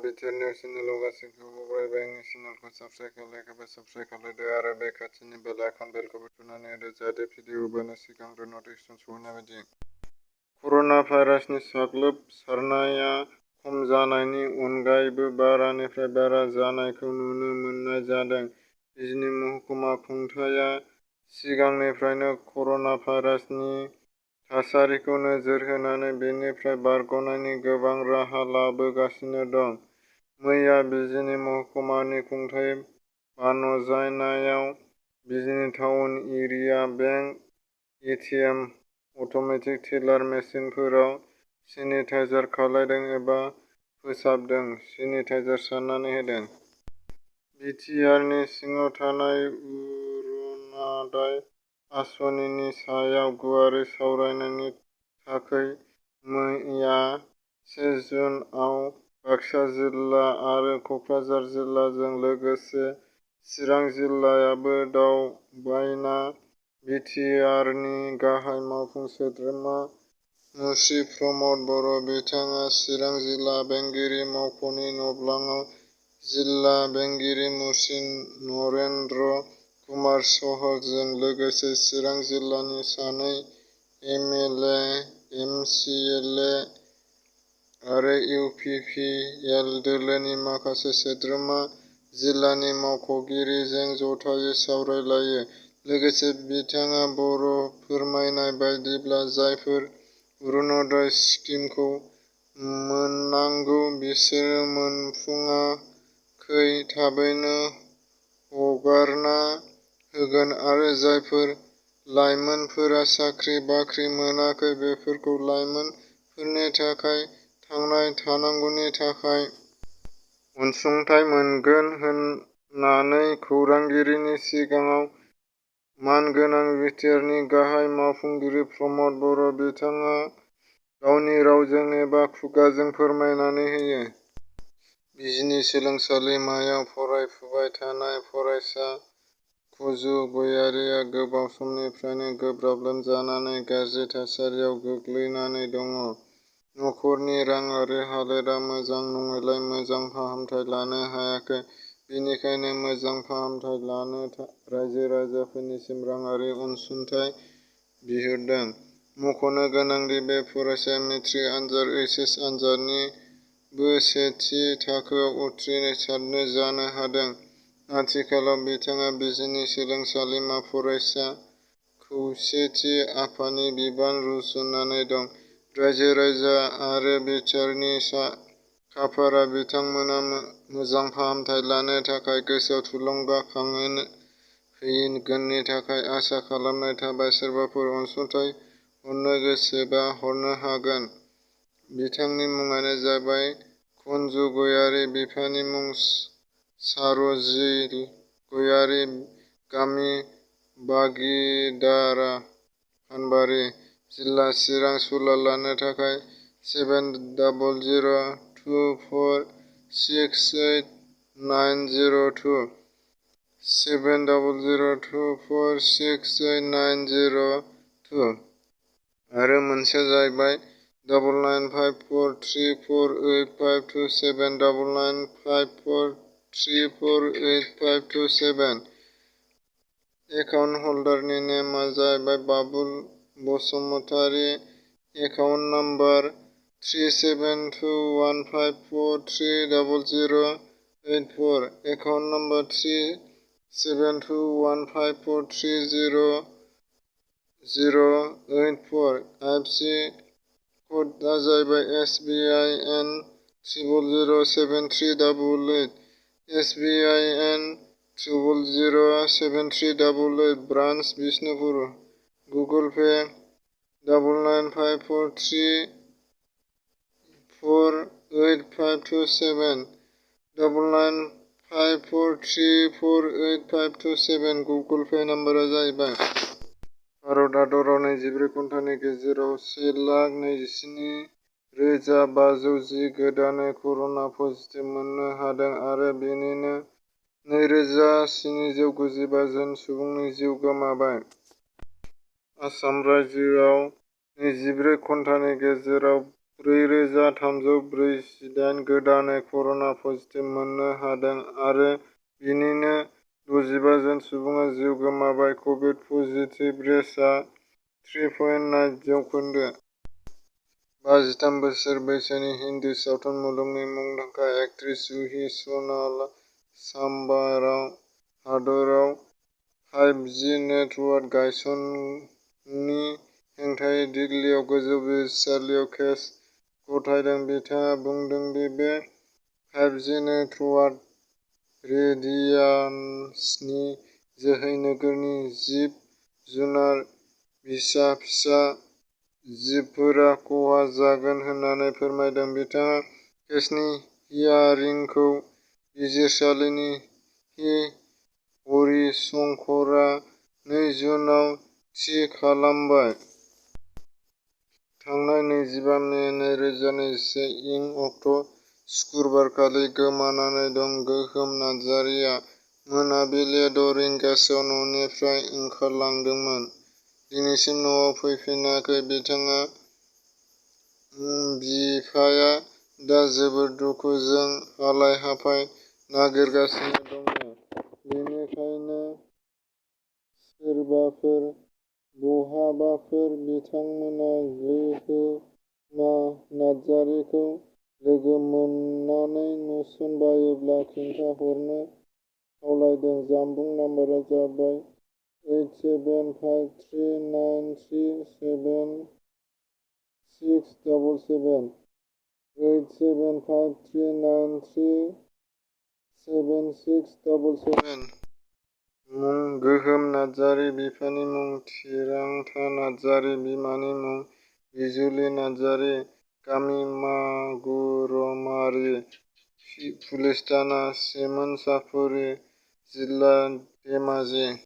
BTR news चेनेलाव गासैखौबो बरायबाय। आंनि चेनेलखौ subscribe खालायाखैबा subscribe खालामदो आरो बे खाथिनि बेल आइकन बेलखौबो थुनानै होदो जाहाथे भिडिअ होबानो सिगांग्रो नटिफिकेसन सहैनाय बायदि। कर'ना भाइरासनि साग्लोबसारनाया खम जानायनि अनगायैबो बारानिफ्राय बारा जानायखौ नुनो मोननाय जादों। बिजनी महकुमा खुंथायआ सिगांनिफ्रायनो कर'ना भाइरासनि थासारिखौ नोजोर होनानै बेनिफ्राय बारग'नायनि गोबां राहा लाबोगासिनो दं। मैया बिजनी महकुमानि खुंथाय बानजायनायाव Bijni town area bank, ATM, automatic teller मेसिनफोराव सेनिटाइजार खालामदों एबा फोसाबदों सेनिटाइजार सारनानै होदों। बिटिआरनि सिङाव थानाय अरुण'दय आसनिनि सायाव गुवारै सावरायनायनि थाखै मैया 1 जुनआव बाक्सा जिल्ला आरो क'क्राझार जिल्लाजों लोगोसे चिरां जिल्लायाबो दावबायना बिटिआरनि गाहाय मावफुं सोद्रोमा मुस्रि प्रमद बर' बिथाङा चिरां जिल्ला बेंगिरि मावख'नि न'ब्लाङाव जिल्ला बेंगिरि मुस्रि नरेन्द्र कुमार सहरजों लोगोसे चिरां जिल्लानि सानै एमएलए, एमसिएलए आरो इउपिपिएल दोलोनि माखासे सोद्रोमा, जिल्लानि मावख'गिरिजों जथायै सावरायलायो। लोगोसे बिथाङा बर' फोरमायनाय बायदिब्ला जायफोर अरुण'दय स्किमखौ मोननांगौ बिसोरो मोनफुङाखै थाबैनो हगारना होगोन आरो जायफोर लाइमोनफोरा साख्रि बाख्रि मोनाखै बेफोरखौ लाइमोनफोरनि थाखाय थांना थानांगौनि थाखाय अनसुंथाइ मोनगोन होननानै खौरांगिरिनि सिगाङाव मानगोनां बिटिआरनि गाहाय मावफुंगिरि प्रमद बर' बिथाङा गावनि रावजों एबा खुगाजों फोरमायनानै होयो। बिजनी सोलोंसालिमायाव फरायफुबाय थानाय फरायसा कुजु गयारीया गोबाव समनिफ्रायनो गोब्राब लोमजानानै गाज्रि थासारियाव गोग्लैनानै दङ। नखरनि राङारि हालोदा मोजां नङैलाय मोजां फाहामथाय लानो हायाखै। बेनिखायनो मोजां फाहामथाय लानो रायजो-राजाफोरनिसिम राङारि अनसुंथाइ बिहरदों। मख'नो गोनांदि बे फरायसाया मेट्रिक आनजाद, एइचएस आनजादनिबो सेथि थाखोआव उथ्रिसारनो जानो हादों। आथिखालाव बिथाङा बिजनी सोलोंसालिमा फरायसा खौसेथि आफादनि बिबान रुजुननानै दं। रायजो-राजा आरो बिटिआरनि साखाफोरा बिथांमोना मोजां फाहामथाय लानो थाखाय गोसोआव थुलुंगाखांहोगोननि थाखाय आसा खालामनाय थाबाय। सोरबाफोर अनसुंथाइ हरनो गोसोबा हरनो हागोन। बिथांनि मुङानो जाबाय कुनजु गयारी, बिफानि मुं सार'जिल गयारी, गामि बागिदारा, फानबारि, जिल्ला चिरां। सुलाद लानो थाखाय 7002468902 7002468902 आरो मोनसेया जाहैबाय 9954348527 9954348527। एकाउन्ट हल्डारनि नेमआ जाहैबाय Babul Basumatary. Account number 372154300084। Account number 372154300084। IFSC क'डआ जाहैबाय SBIN 0007388 SBIN 0007388। Branch Bishnupur. Google Pay 9954348527 9954348527। Google Pay नाम्बारा जाहैबाय। भारत हादराव 24 घन्टानि गेजेराव 1,27,510 गोदानै कर'ना पजिटिभ मोननो हादों आरो बेनिनो 2,795 जन सुबुंनि जिउ गोमाबाय। आसाम रायजोआव 24 घन्टानि गेजेराव 4348 गोदानै कर'ना पजिटिभ मोननो हादों आरो बिनिनो 65 जन सुबुङा जिउ गोमाबाय। कभिड पजिटिभ रेटआ 3.9 जौखोन्दो। 53 बोसोर बैसोनि हिन्दी सावथुन मुलुगनि मुंदांखा एक्ट्रेस जुहि चावला सामबाराव हादोराव 5G नेटवर्क गायसननि हेंथायै दिल्लीआव गोजौ बिजिरसालियाव केस गथायदों। बिथाङा बुंदों दि बे 5G नेटवर्क रेडिएसननि जोहै नोगोरनि जिब-जुनार, फिसा-फिसा जिबफोरा खहा जागोन होनना फोरमायदों। बिथाङा केसनि हियारिंखौ बिजिरसालिनि हरिशंकरआ 2 जुनआव थि खालामबाय। थांनाय 25 मे 2021 इं अक्ट' सुक्रुबारखालि गोमानानै दं। गोहोम नार्जारीआ मोनाबिलि 6 रिंगासोआव न'निफ्राय ओंखारलांदोंमोन। दिनैसिम न'आव फैफिनाखै। बिथांनि बिफाया दा जोबोद दुखुजों हालाय-हाफाय नागिरगासिनो दङ। बेनिखायनो सोरबाफोर बहाबाफोर बिथांमोना गोहोमा नार्जारीखौ लोगो मोननानै नुसनबायोब्ला खिन्थाहरनो खावलायदों। जानबुं नम्बरआ जाबाय 87539377677 87539377677। मुं: गोहोम नार्जारी। बिफानि मुं: थिरांथा नार्जारी। बिमानि मुं: बिजुलि नार्जारी। गामि: मागुरमारि। पुलिस थाना: सिमोनसापुरि। जिल्ला: धेमाजि।